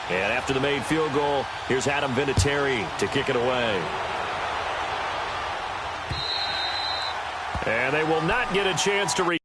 And after the made field goal, here's Adam Vinatieri to kick it away. And they will not get a chance to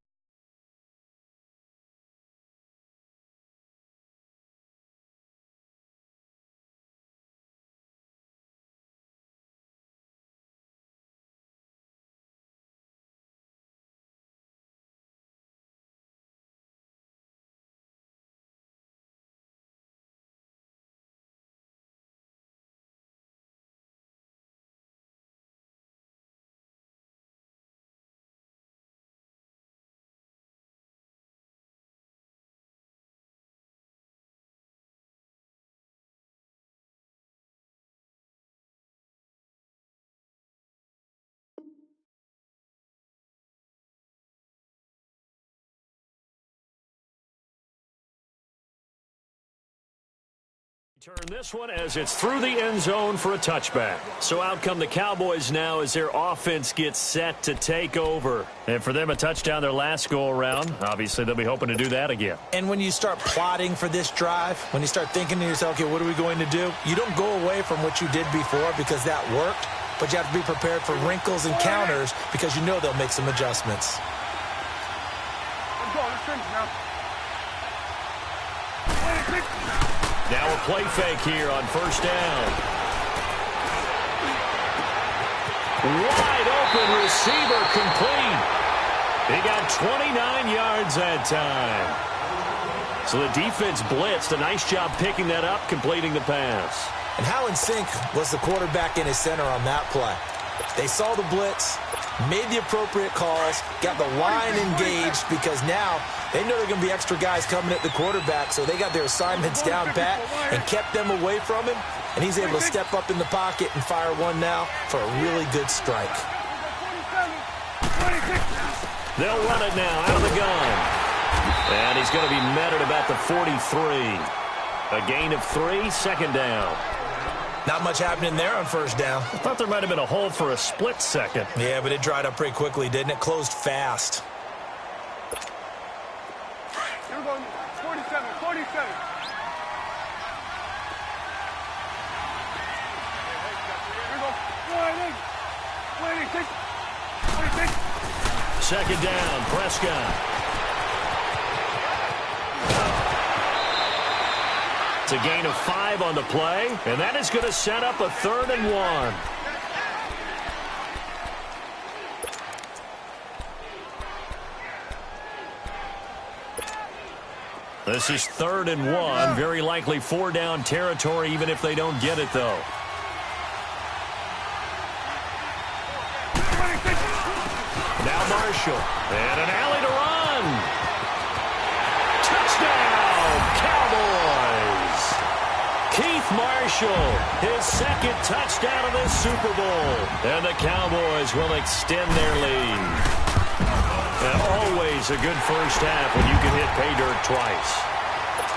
turn this one as it's through the end zone for a touchback. So out come the Cowboys now as their offense gets set to take over. And for them, a touchdown their last go-around. Obviously, they'll be hoping to do that again. And when you start plotting for this drive, when you start thinking to yourself, okay, what are we going to do? You don't go away from what you did before because that worked, but you have to be prepared for wrinkles and counters because you know they'll make some adjustments. Now a play fake here on first down. Wide open receiver complete. He got 29 yards that time. So the defense blitzed. A nice job picking that up, completing the pass. And how in sync was the quarterback in his center on that play? They saw the blitz, made the appropriate calls, got the line engaged because now they know there are going to be extra guys coming at the quarterback, so they got their assignments down pat and kept them away from him, and he's able to step up in the pocket and fire one now for a really good strike. They'll run it now out of the gun. And he's going to be met at about the 43. A gain of 3, second down. Not much happening there on first down. I thought there might have been a hole for a split second. Yeah, but it dried up pretty quickly, didn't it? Closed fast. You're going 47, 47. Second down, Prescott. It's a gain of 5 on the play, and that is going to set up a 3rd and 1. This is 3rd and 1, very likely 4-down territory even if they don't get it, though. Now Marshall, and an alley to run. Touchdown, Cowboys. Keith Marshall, his second touchdown of this Super Bowl. And the Cowboys will extend their lead. And always a good first half when you can hit pay dirt twice.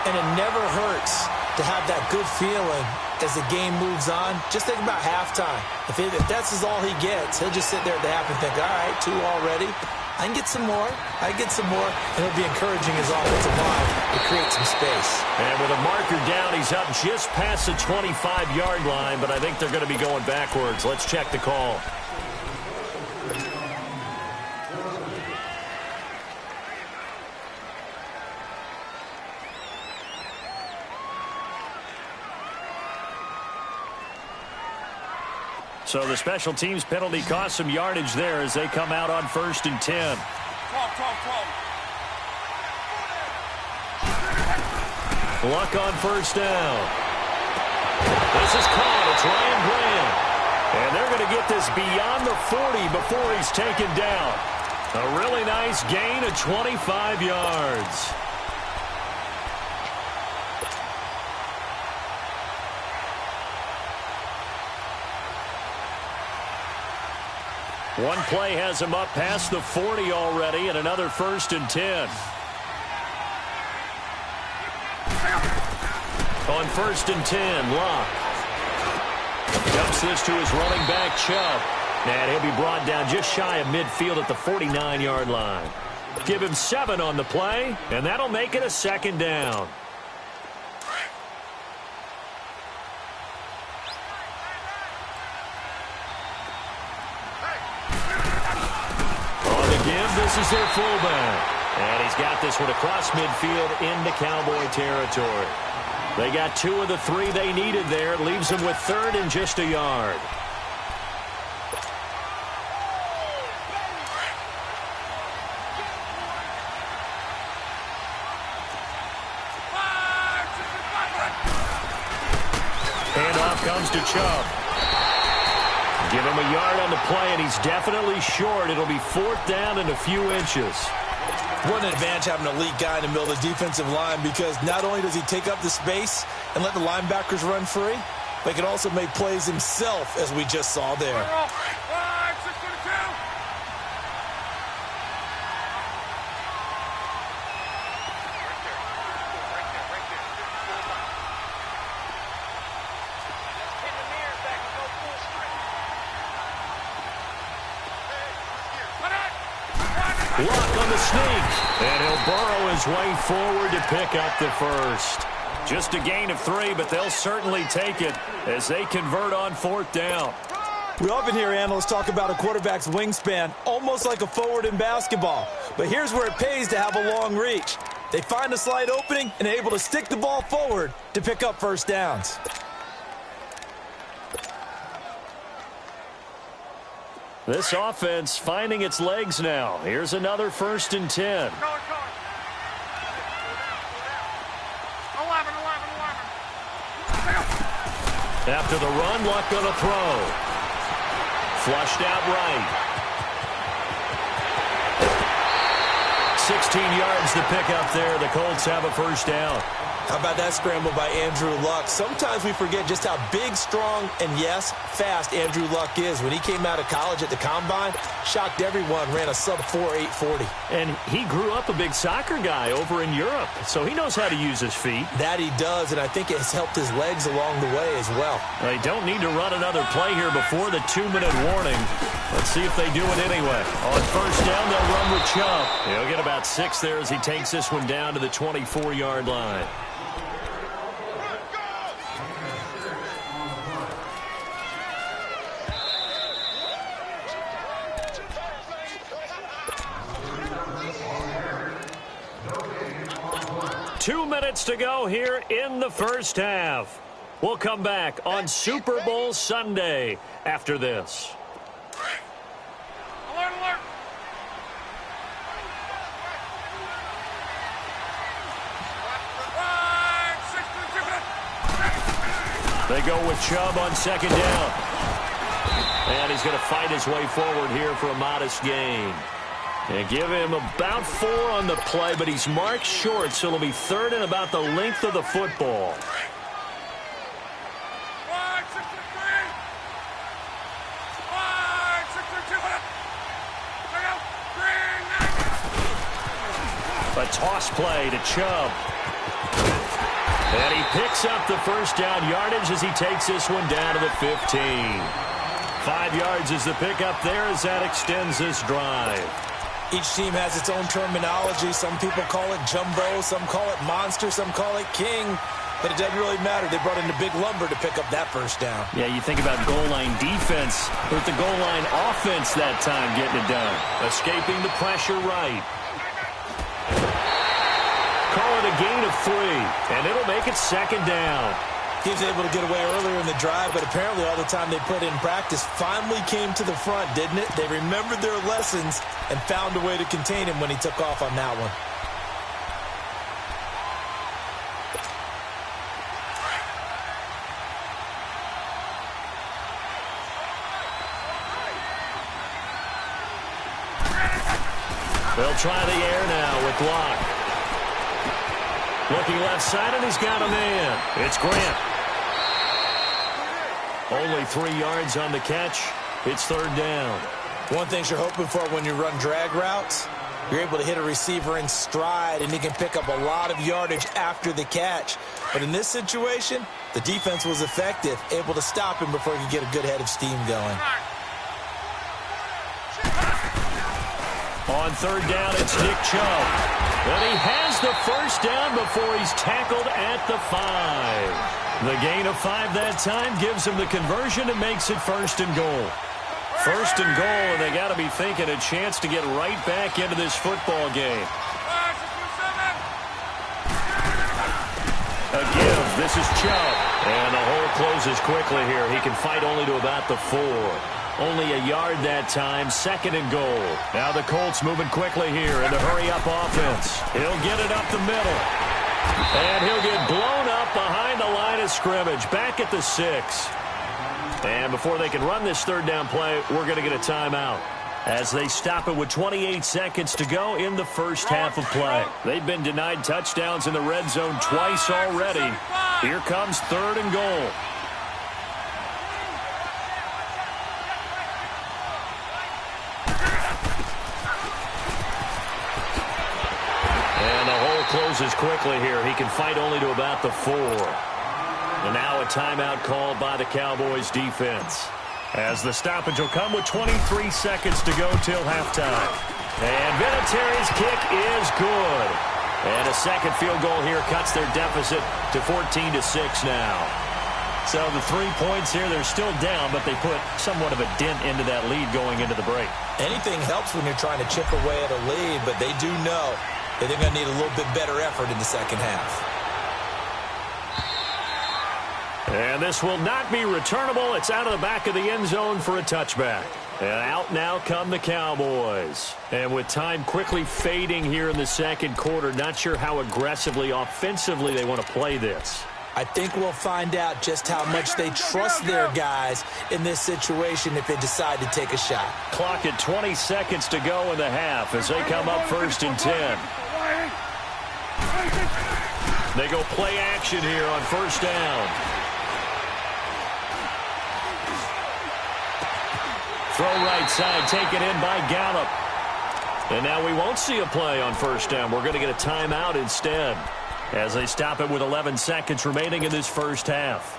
And it never hurts to have that good feeling as the game moves on. Just think about halftime. If that's all he gets, he'll just sit there at the half and think, all right, 2 already. I can get some more. I can get some more. And it'll be encouraging his offensive line to create some space. And with a marker down, he's up just past the 25-yard line, but I think they're going to be going backwards. Let's check the call. So the special teams penalty cost some yardage there as they come out on 1st and 10. Luck on first down. This is caught. It's Ryan Grant. And they're going to get this beyond the 40 before he's taken down. A really nice gain of 25 yards. One play has him up past the 40 already, and another 1st and 10. On 1st and 10, Locke dumps this to his running back, Chubb. And he'll be brought down just shy of midfield at the 49-yard line. Give him 7 on the play, and that'll make it a 2nd down. This is their fullback. And he's got this one across midfield into Cowboy territory. They got 2 of the 3 they needed there. Leaves them with 3rd and just a yard. Handoff comes to Chubb. Give him a yard on the play, and he's definitely short. It'll be 4th down and a few inches. What an advantage having an elite guy in the middle of the defensive line, because not only does he take up the space and let the linebackers run free, but he can also make plays himself, as we just saw there. Luck on the sneak, and he'll burrow his way forward to pick up the first. Just a gain of 3, but they'll certainly take it as they convert on 4th down. We often hear analysts talk about a quarterback's wingspan, almost like a forward in basketball. But here's where it pays to have a long reach. They find a slight opening and are able to stick the ball forward to pick up first downs. This offense finding its legs now. Here's another 1st and 10. After the run, Luck on a throw. Flushed out right. 16 yards to pick up there. The Colts have a first down. How about that scramble by Andrew Luck? Sometimes we forget just how big, strong, and, yes, fast Andrew Luck is. When he came out of college at the Combine, shocked everyone, ran a sub-4 840. And he grew up a big soccer guy over in Europe, so he knows how to use his feet. That he does, and I think it has helped his legs along the way as well. They don't need to run another play here before the 2-minute warning. Let's see if they do it anyway. On first down, they'll run with Chubb. He'll get about 6 there as he takes this one down to the 24-yard line. Two minutes to go here in the first half. We'll come back on Super Bowl Sunday after this. Alert, alert. They go with Chubb on 2nd down. And he's going to fight his way forward here for a modest gain. And give him about 4 on the play, but he's marked short, so it'll be 3rd and about the length of the football. A toss play to Chubb. And he picks up the first down yardage as he takes this one down to the 15. 5 yards is the pickup there as that extends this drive. Each team has its own terminology. Some people call it jumbo, some call it monster, some call it king. But it doesn't really matter. They brought in the big lumber to pick up that first down. Yeah, you think about goal line defense with the goal line offense that time getting it done. Escaping the pressure right. Call it a gain of 3, and it'll make it 2nd down. He was able to get away earlier in the drive, but apparently all the time they put in practice finally came to the front, didn't it? They remembered their lessons and found a way to contain him when he took off on that one. They'll try the air now with Luck. Looking left side, and he's got a man. It's Grant. Only 3 yards on the catch. It's 3rd down. One thing you're hoping for when you run drag routes, you're able to hit a receiver in stride, and he can pick up a lot of yardage after the catch. But in this situation, the defense was effective, able to stop him before he could get a good head of steam going. On 3rd down, it's Nick Chubb. And he has the first down before he's tackled at the 5. The gain of 5 that time gives him the conversion and makes it 1st and goal. First and goal, and they got to be thinking a chance to get right back into this football game. A give. This is Chubb. And the hole closes quickly here. He can fight only to about the 4. Only a yard that time. Second and goal. Now the Colts moving quickly here in the hurry-up offense. He'll get it up the middle. And he'll get blown up behind the line of scrimmage. Back at the 6. And before they can run this third down play, we're going to get a timeout as they stop it with 28 seconds to go in the first half of play. They've been denied touchdowns in the red zone twice already. Here comes third and goal. And the hole closes quickly here. He can fight only to about the 4. And now a timeout called by the Cowboys defense, as the stoppage will come with 23 seconds to go till halftime. And Vinatieri's kick is good. And a second field goal here cuts their deficit to 14-6 now. So the 3 points here, they're still down, but they put somewhat of a dent into that lead going into the break. Anything helps when you're trying to chip away at a lead, but they do know that they're going to need a little bit better effort in the second half. And this will not be returnable. It's out of the back of the end zone for a touchback. And out now come the Cowboys. And with time quickly fading here in the second quarter, not sure how aggressively, offensively they want to play this. I think we'll find out just how much they trust their guys in this situation if they decide to take a shot. Clock at 20 seconds to go in the half as they come up first and 10. They go play action here on first down. Throw right side, taken in by Gallup. And now we won't see a play on first down. We're going to get a timeout instead, as they stop it with 11 seconds remaining in this first half.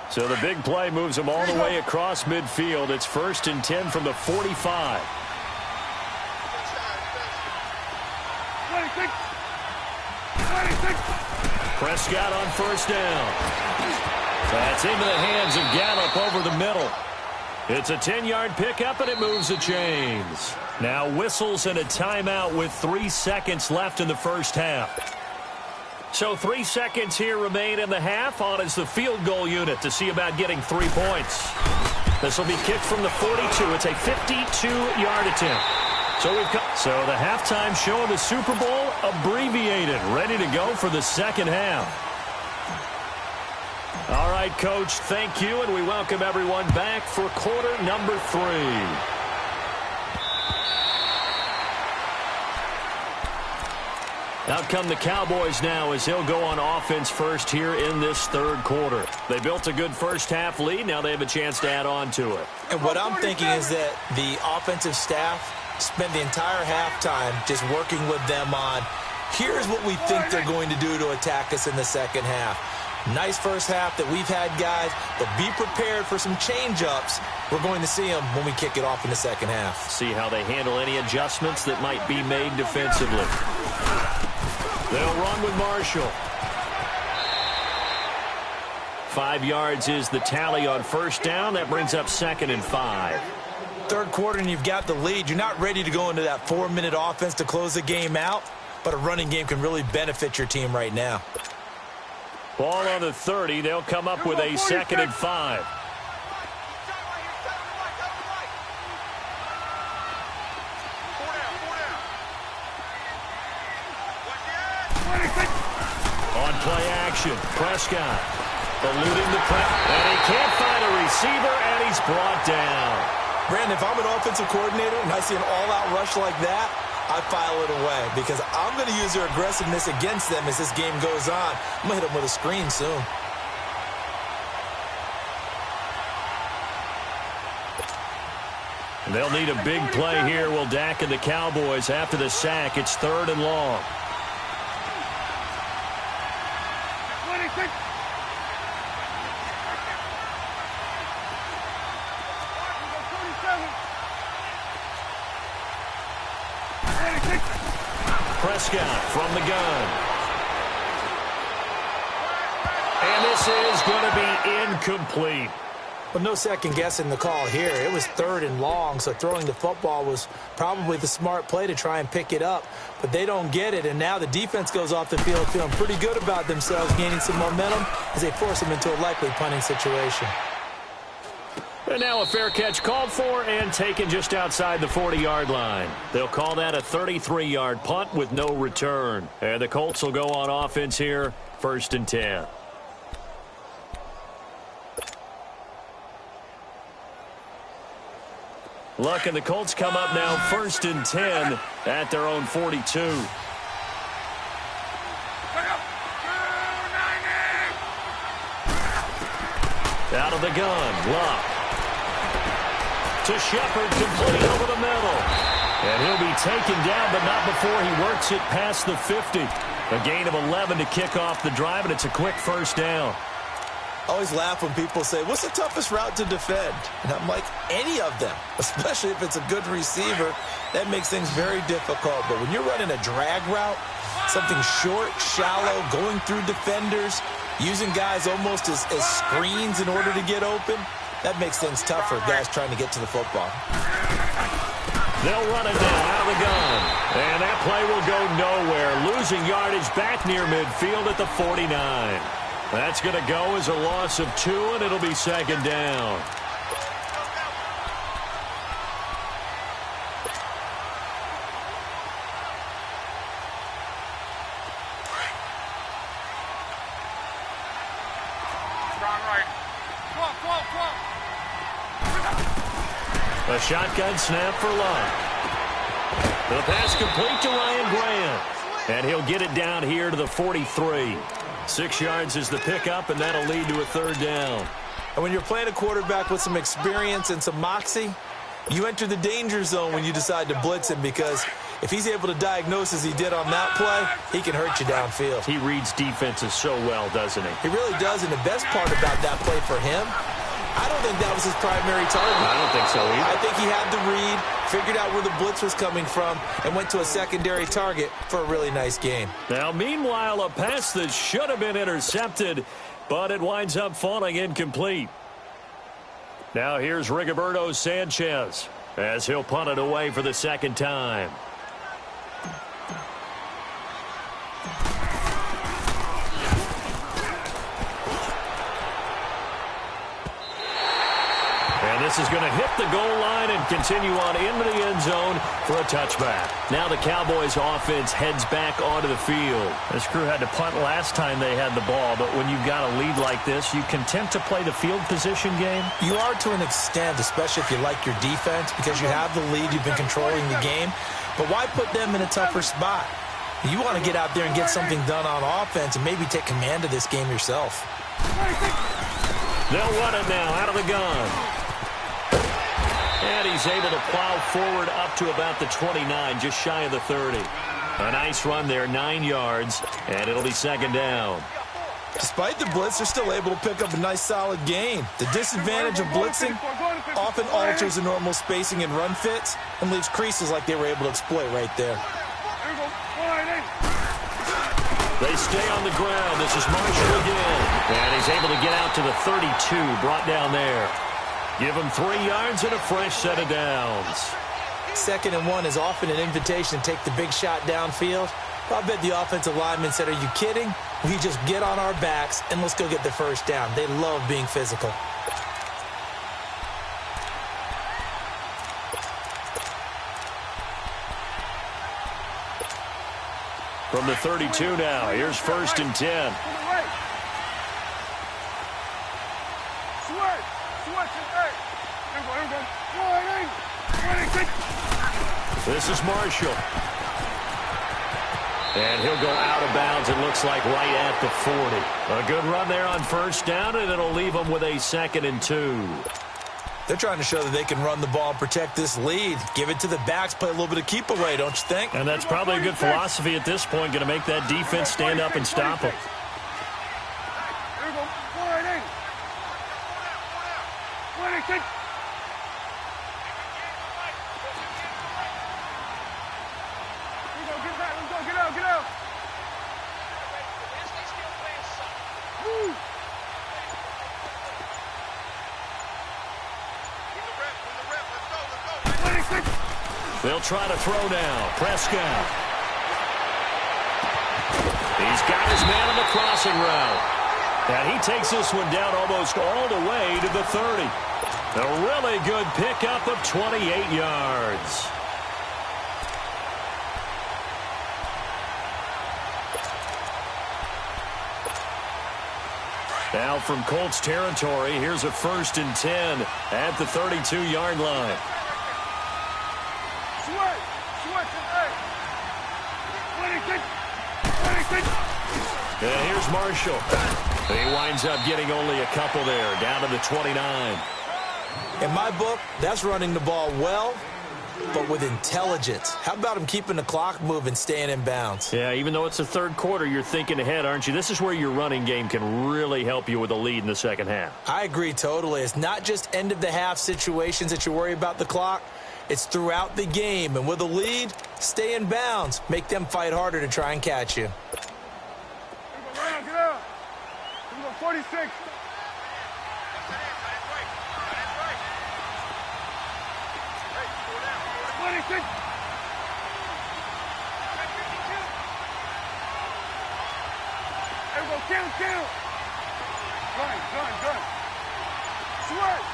So the big play moves them all the way across midfield. It's first and 10 from the 45. Prescott on first down. That's into the hands of Gallup over the middle. It's a 10-yard pickup, and it moves the chains. Now whistles and a timeout with 3 seconds left in the first half. So 3 seconds here remain in the half. On is the field goal unit to see about getting 3 points. This will be kicked from the 42. It's a 52-yard attempt. So the halftime show of the Super Bowl abbreviated, ready to go for the second half. All right, Coach, thank you, and we welcome everyone back for quarter number 3. Out come the Cowboys now as he'll go on offense first here in this third quarter. They built a good first half lead. Now they have a chance to add on to it. And what I'm thinking is that the offensive staff spent the entire halftime just working with them on, here's what we think they're going to do to attack us in the second half. Nice first half that we've had, guys, but be prepared for some change-ups. We're going to see them when we kick it off in the second half. See how they handle any adjustments that might be made defensively. They'll run with Marshall. 5 yards is the tally on first down. That brings up second and 5. Third quarter and you've got the lead. You're not ready to go into that 4-minute offense to close the game out, but a running game can really benefit your team right now. Ball on the 30. They'll come up with a second and 5. On play action, Prescott eluding the press, and he can't find a receiver, and he's brought down. Brandon, if I'm an offensive coordinator and I see an all-out rush like that, I file it away because I'm going to use their aggressiveness against them as this game goes on. I'm going to hit them with a screen soon. They'll need a big play here. Will Dak and the Cowboys after the sack. It's third and long. Prescott from the gun. And this is going to be incomplete. Well, no second guessing the call here. It was 3rd and long, so throwing the football was probably the smart play to try and pick it up. But they don't get it, and now the defense goes off the field feeling pretty good about themselves, gaining some momentum as they force them into a likely punting situation. And now a fair catch called for and taken just outside the 40-yard line. They'll call that a 33-yard punt with no return. And the Colts will go on offense here, 1st and 10. Luck, and the Colts come up now 1st and 10 at their own 42. Out of the gun, Luck. To Shepard, complete over the middle. And he'll be taken down, but not before he works it past the 50. A gain of 11 to kick off the drive, and it's a quick 1st down. I always laugh when people say, what's the toughest route to defend? And I'm like, any of them, especially if it's a good receiver. That makes things very difficult. But when you're running a drag route, something short, shallow, going through defenders, using guys almost as screens in order to get open, that makes things tough for guys trying to get to the football. They'll run it down out of the gun. And that play will go nowhere. Losing yardage back near midfield at the 49. That's going to go as a loss of 2, and it'll be 2nd down. A shotgun snap for Luck. The pass complete to Ryan Grant. And he'll get it down here to the 43. 6 yards is the pickup, and that'll lead to a 3rd down. And when you're playing a quarterback with some experience and some moxie, you enter the danger zone when you decide to blitz him, because if he's able to diagnose as he did on that play, he can hurt you downfield. He reads defenses so well, doesn't he? He really does, and the best part about that play for him, I don't think that was his primary target. I don't think so either. I think he had the read, figured out where the blitz was coming from, and went to a secondary target for a really nice gain. Now, meanwhile, a pass that should have been intercepted, but it winds up falling incomplete. Now here's Rigoberto Sanchez as he'll punt it away for the 2nd time. And this is going to hit the goal line and continue on into the end zone for a touchback. Now the Cowboys offense heads back onto the field. This crew had to punt last time they had the ball, but when you've got a lead like this, you content to play the field position game? You are to an extent, especially if you like your defense, because you have the lead, you've been controlling the game. But why put them in a tougher spot? You want to get out there and get something done on offense and maybe take command of this game yourself. They'll run it now out of the gun. And he's able to plow forward up to about the 29, just shy of the 30. A nice run there, 9 yards, and it'll be 2nd down. Despite the blitz, they're still able to pick up a nice solid gain. The disadvantage of blitzing often alters the normal spacing and run fits and leaves creases like they were able to exploit right there. They stay on the ground. This is Marshall again. And he's able to get out to the 32, brought down there. Give him 3 yards and a fresh set of downs. 2nd and 1 is often an invitation to take the big shot downfield. I bet the offensive lineman said, are you kidding? We just get on our backs and let's go get the 1st down. They love being physical. From the 32 now, here's 1st and 10. This is Marshall. And he'll go out of bounds, it looks like, right at the 40. A good run there on 1st down, and it'll leave them with a 2nd and 2. They're trying to show that they can run the ball and protect this lead. Give it to the backs, play a little bit of keep away, don't you think? And that's probably a good philosophy at this point, going to make that defense stand up and stop them. They'll try to throw now. Prescott. He's got his man on the crossing route. And he takes this one down almost all the way to the 30. A really good pickup of 28 yards. Now from Colts territory, here's a 1st and 10 at the 32-yard line. And here's Marshall. He winds up getting only a couple there, down to the 29. In my book, that's running the ball well, but with intelligence. How about him keeping the clock moving, staying in bounds? Yeah, even though it's the third quarter, you're thinking ahead, aren't you? This is where your running game can really help you with a lead in the second half. I agree totally. It's not just end-of-the-half situations that you worry about the clock. It's throughout the game. And with a lead, stay in bounds. Make them fight harder to try and catch you. Get out. 46. 26. There we go. Count. Gun. Switch.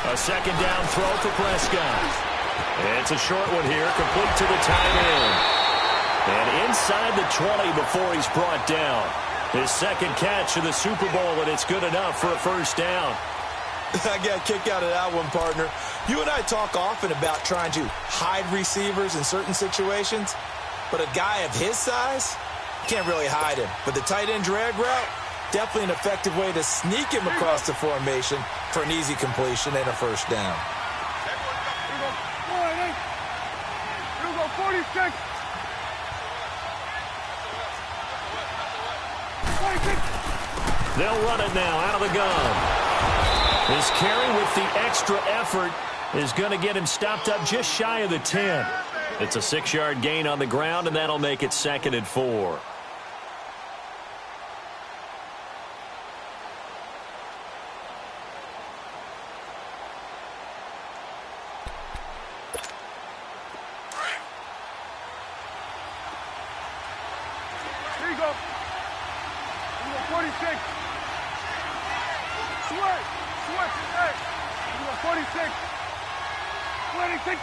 A second down throw for Prescott. It's a short one here, complete to the tight end. And inside the 20 before he's brought down. His second catch of the Super Bowl, and it's good enough for a first down. I got a kick out of that one, partner. You and I talk often about trying to hide receivers in certain situations, but a guy of his size, can't really hide him. But the tight end drag route, definitely an effective way to sneak him across the formation for an easy completion and a first down. Here we go, 46. 46. They'll run it now out of the gun. His carry with the extra effort is going to get him stopped up just shy of the 10. It's a 6-yard gain on the ground, and that'll make it 2nd and 4. Here you go. 46. Switch. Hey. 46. 26.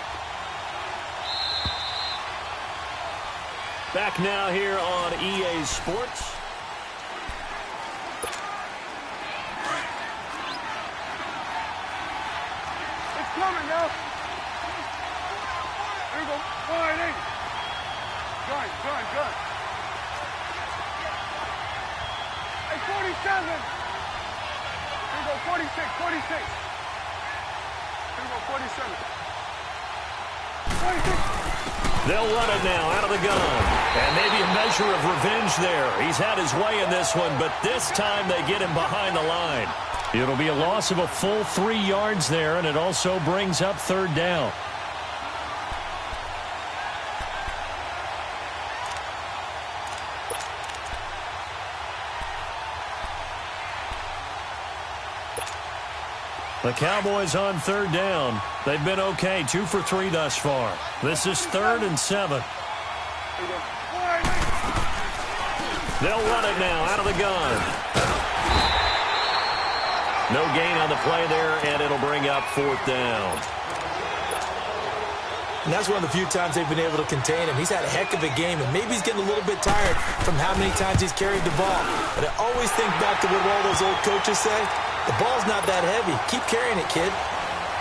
Back now here on EA Sports. It's coming now. Here we go. 48. Gun. Hey, 47. Here we go, 46. Here we go, 47. 46. They'll run it now out of the gun. And maybe a measure of revenge there. He's had his way in this one, but this time they get him behind the line. It'll be a loss of a full 3 yards there, and it also brings up 3rd down. The Cowboys on 3rd down. They've been okay, 2 for 3 thus far. This is 3rd and 7. They'll run it now out of the gun. No gain on the play there, and it'll bring up 4th down. And that's one of the few times they've been able to contain him. He's had a heck of a game, and maybe he's getting a little bit tired from how many times he's carried the ball. But I always think back to what all those old coaches say. The ball's not that heavy. Keep carrying it, kid.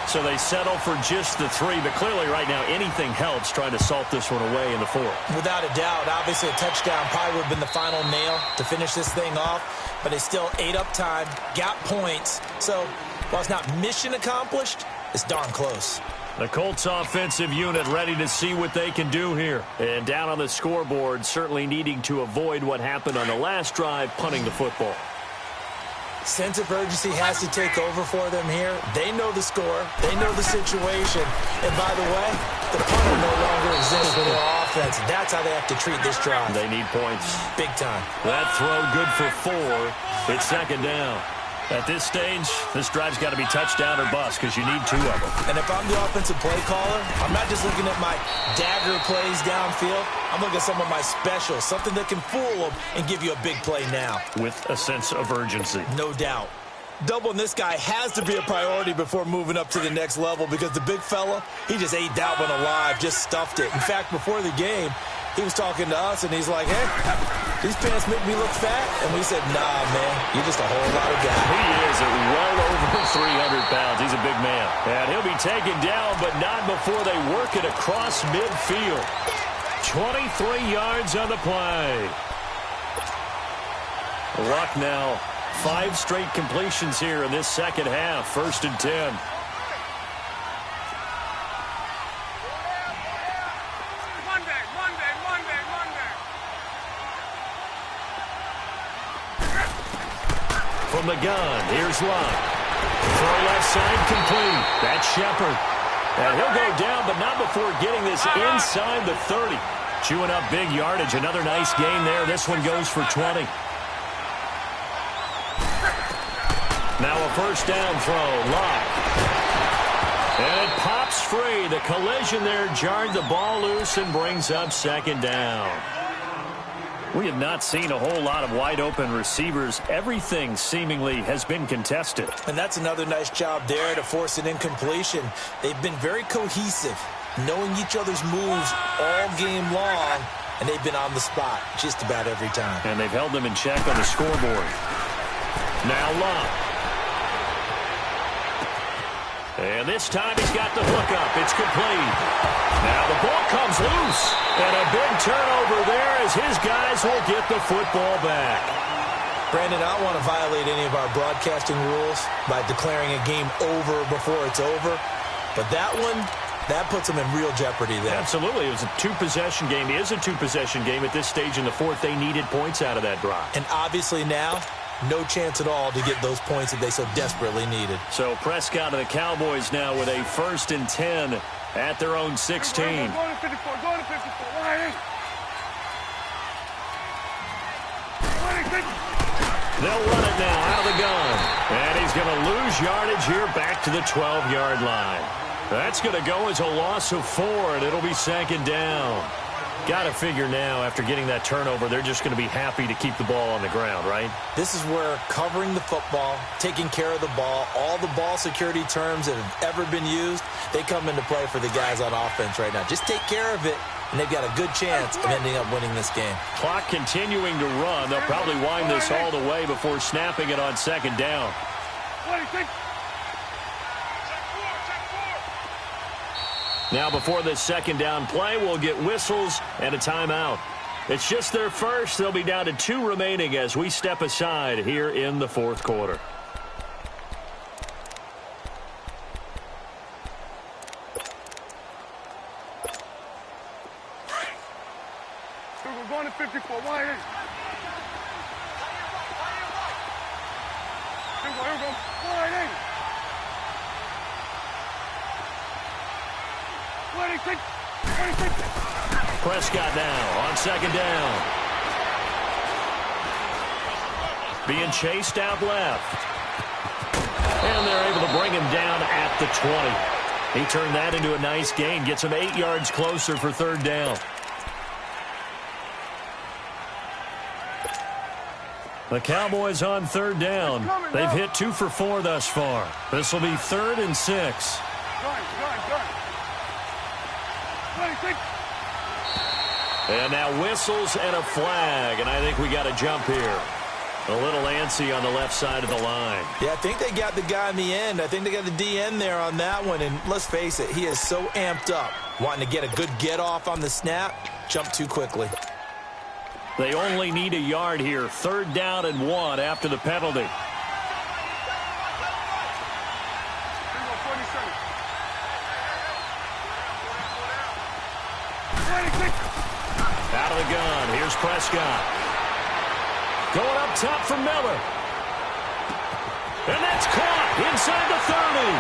So they settle for just the 3, but clearly right now anything helps trying to salt this one away in the 4th. Without a doubt. Obviously a touchdown probably would have been the final nail to finish this thing off, but they still ate up time, got points. So while it's not mission accomplished, it's darn close. The Colts offensive unit ready to see what they can do here. And down on the scoreboard, certainly needing to avoid what happened on the last drive, punting the football. Sense of urgency has to take over for them here. They know the score. They know the situation. And by the way, the punter no longer exists for their offense. That's how they have to treat this drive. They need points. Big time. That throw good for 4. It's 2nd down. At this stage, this drive's got to be touchdown or bust because you need 2 of them. And if I'm the offensive play caller, I'm not just looking at my dagger plays downfield. I'm looking at some of my specials, something that can fool them and give you a big play now. With a sense of urgency. No doubt. Doubling this guy has to be a priority before moving up to the next level because the big fella, he just ate that one alive, just stuffed it. In fact, before the game, he was talking to us, and he's like, hey, these pants make me look fat. And we said, nah, man, you're just a whole lot of guy. He is at well over 300 pounds. He's a big man. And he'll be taken down, but not before they work it across midfield. 23 yards on the play. Luck now. 5 straight completions here in this second half. 1st and 10. From the gun, here's Luck. Throw left side complete. That's Shepard. And he'll go down, but not before getting this inside the 30. Chewing up big yardage. Another nice gain there. This one goes for 20. Now a first down throw. Luck. And it pops free. The collision there jarred the ball loose and brings up 2nd down. We have not seen a whole lot of wide-open receivers. Everything seemingly has been contested. And that's another nice job there to force an incompletion. They've been very cohesive, knowing each other's moves all game long, and they've been on the spot just about every time. And they've held them in check on the scoreboard. Now Luck. And this time he's got the hook up. It's complete. Now the ball comes loose. And a big turnover there as his guys will get the football back. Brandon, I don't want to violate any of our broadcasting rules by declaring a game over before it's over. But that one, that puts them in real jeopardy there. Absolutely. It was a 2-possession game. It is a 2-possession game at this stage in the 4th. They needed points out of that drive. And obviously now, no chance at all to get those points that they so desperately needed. So Prescott and the Cowboys now with a 1st and 10 at their own 16. Go to 54, go to 54. Why? They'll run it now out of the gun. And he's going to lose yardage here back to the 12-yard line. That's going to go as a loss of 4, and it'll be 2nd down. Got to figure now, after getting that turnover, they're just going to be happy to keep the ball on the ground, right? This is where covering the football, taking care of the ball, all the ball security terms that have ever been used, they come into play for the guys on offense right now. Just take care of it, and they've got a good chance of ending up winning this game. Clock continuing to run. They'll probably wind this all the way before snapping it on 2nd down. Now before this 2nd down play, we'll get whistles and a timeout. It's just their first. They'll be down to 2 remaining as we step aside here in the 4th quarter. We're going to 54. Why? Here we go. Why? Prescott now on 2nd down. Being chased out left. And they're able to bring him down at the 20. He turned that into a nice gain. Gets him 8 yards closer for 3rd down. The Cowboys on 3rd down. They've hit 2 for 4 thus far. This will be 3rd and 6. And now whistles and a flag, and I think we got a jump here. A little antsy on the left side of the line. Yeah, I think they got the guy in the end. I think they got the DN there on that one, and let's face it, he is so amped up, wanting to get a good get-off on the snap, jump too quickly. They only need a yard here. 3rd down and 1 after the penalty. Out of the gun. Here's Prescott. Going up top for Miller. And that's caught inside the 30.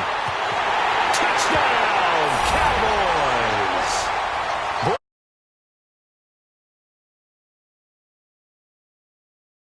Touchdown, Cowboys.